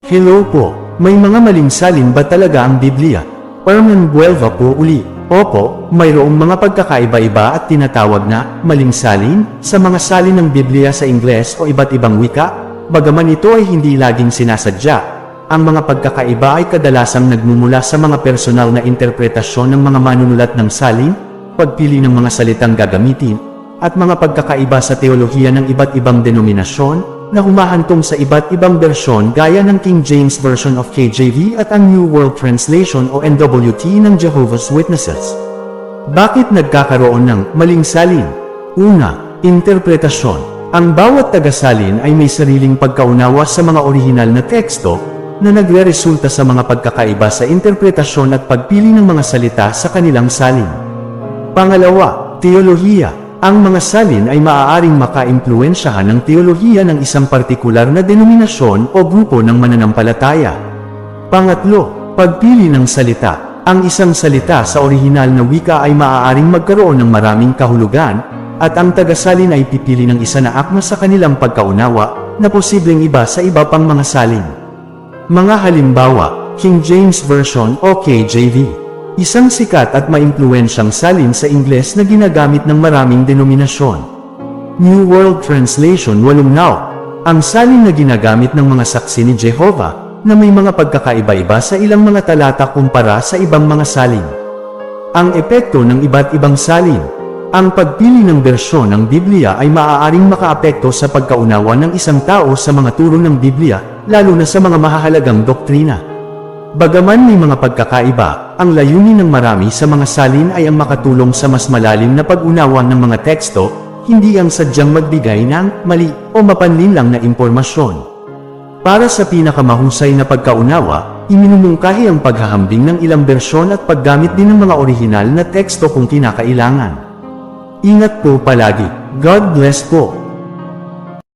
Hello po, may mga maling salin ba talaga ang Biblia? Herman Buelva po uli. Opo, mayroong mga pagkakaiba-iba at tinatawag na maling salin sa mga salin ng Biblia sa Ingles o iba't ibang wika, bagaman ito ay hindi laging sinasadya. Ang mga pagkakaiba ay kadalasang nagmumula sa mga personal na interpretasyon ng mga manunulat ng salin, pagpili ng mga salitang gagamitin, at mga pagkakaiba sa teolohiya ng iba't ibang denominasyon, na humahantong sa iba't ibang bersyon gaya ng King James Version of KJV at ang New World Translation o NWT ng Jehovah's Witnesses. Bakit nagkakaroon ng maling salin? Una, interpretasyon. Ang bawat tagasalin ay may sariling pagkaunawa sa mga orihinal na teksto, na nagre-resulta sa mga pagkakaiba sa interpretasyon at pagpili ng mga salita sa kanilang salin. Pangalawa, teolohiya. Ang mga salin ay maaaring makaimpluwensyahan ng teolohiya ng isang partikular na denominasyon o grupo ng mananampalataya. Pangatlo, pagpili ng salita. Ang isang salita sa orihinal na wika ay maaaring magkaroon ng maraming kahulugan, at ang tagasalin ay pipili ng isa na akma sa kanilang pagkaunawa, na posibleng iba sa iba pang mga salin. Mga halimbawa, King James Version o KJV. Isang sikat at maimpluwensyang salin sa Ingles na ginagamit ng maraming denominasyon. New World Translation 8 now. Ang salin na ginagamit ng mga saksi ni Jehovah, na may mga pagkakaiba-iba sa ilang mga talata kumpara sa ibang mga salin. Ang epekto ng iba't ibang salin. Ang pagpili ng bersyon ng Biblia ay maaaring makaapekto sa pagkaunawa ng isang tao sa mga turo ng Biblia, lalo na sa mga mahahalagang doktrina. Bagaman may mga pagkakaiba, ang layunin ng marami sa mga salin ay ang makatulong sa mas malalim na pag-unawa ng mga teksto, hindi ang sadyang magbigay ng mali o mapanlinlang na impormasyon. Para sa pinakamahusay na pagkaunawa, iminumungkahi ang paghahambing ng ilang bersyon at paggamit din ng mga orihinal na teksto kung kinakailangan. Ingat po palagi. God bless po.